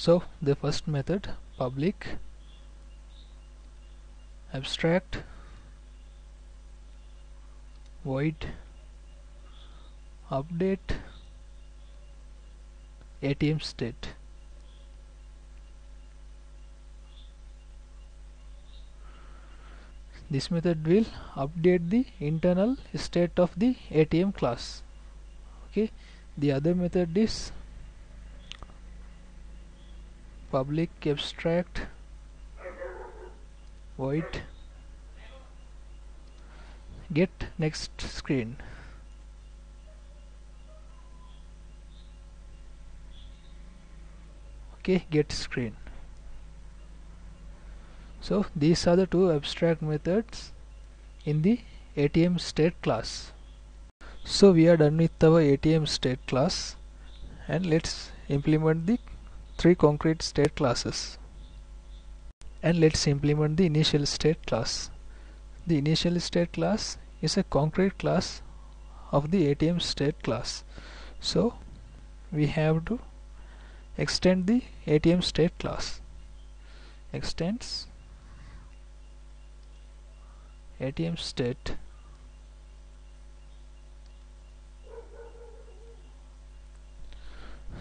So the first method, public abstract void update ATM state. This method will update the internal state of the ATM class. Okay, the other method is public abstract void get next screen. Okay, get screen. So these are the two abstract methods in the ATM state class. So we are done with our ATM state class, and let's implement the three concrete state classes. And let's implement the initial state class. The initial state class is a concrete class of the ATM state class. So we have to extend the ATM state class. Extends ATM state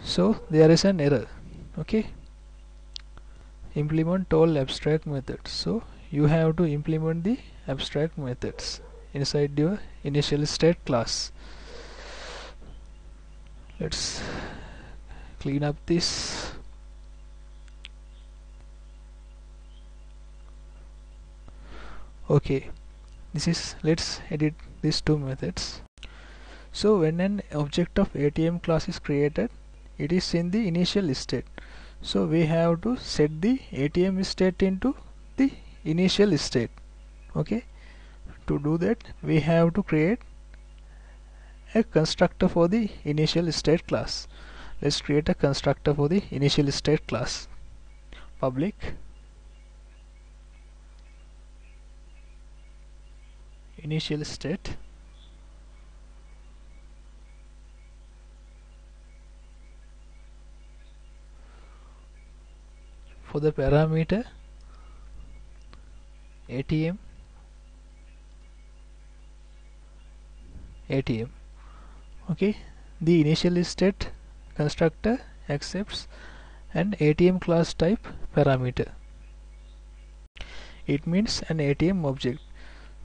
so there is an error. Okay, implement all abstract methods. So you have to implement the abstract methods inside your initial state class. Let's clean up this. Okay, this is, let's edit these two methods. So when an object of ATM class is created, it is in the initial state. So we have to set the ATM state into the initial state. Okay, to do that we have to create a constructor for the initial state class. Let's create a constructor for the initial state class. Public initial state for the parameter ATM. Okay, the initial state constructor accepts an ATM class type parameter. It means an ATM object.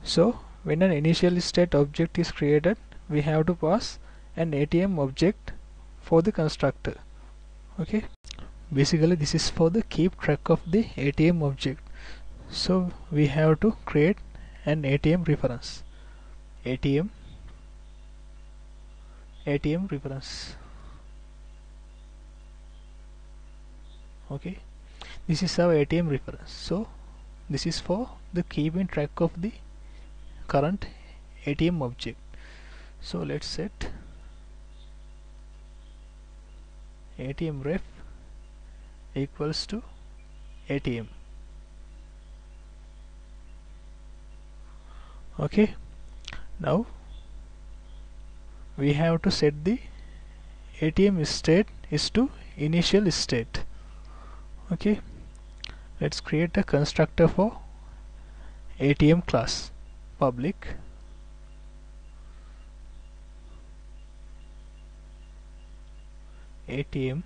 So when an initial state object is created, we have to pass an ATM object for the constructor. Okay, basically this is for the keep track of the ATM object. So we have to create an ATM reference. ATM reference. Okay, this is our ATM reference. So this is for the keeping track of the current ATM object. So let's set ATM ref equals to ATM. Okay, now we have to set the ATM state is to initial state. Okay, let's create a constructor for ATM class. Public ATM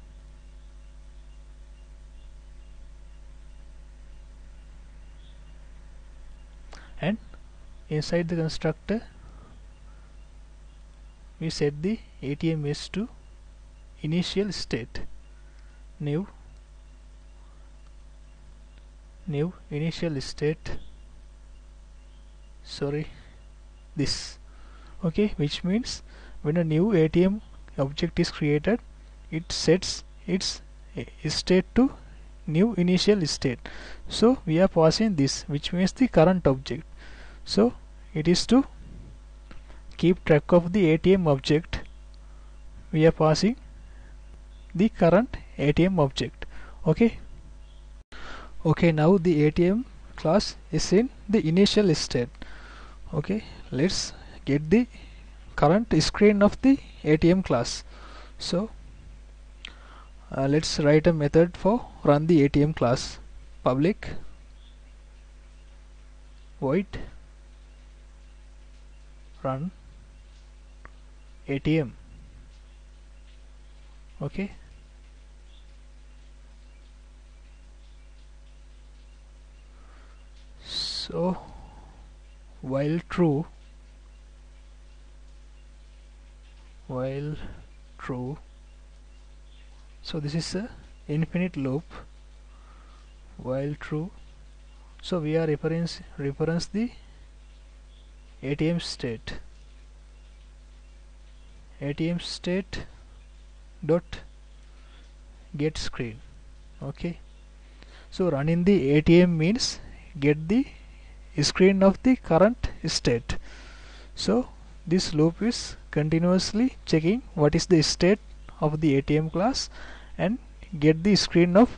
and inside the constructor we set the ATM is to initial state. New initial state, sorry, this. Okay, which means when a new ATM object is created, it sets its state to new initial state. So we are passing this, which means the current object. So it is to keep track of the ATM object, we are passing the current ATM object. Okay, now the ATM class is in the initial state. Okay, let's get the current screen of the ATM class. So let's write a method for run the ATM class. Public void run ATM. Okay, so while true, so this is a infinite loop. While true, so we are reference the ATM state dot get screen. Okay, so running the ATM means get the screen of the current state. So this loop is continuously checking what is the state of the ATM class and get the screen of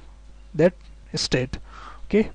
that state. Okay,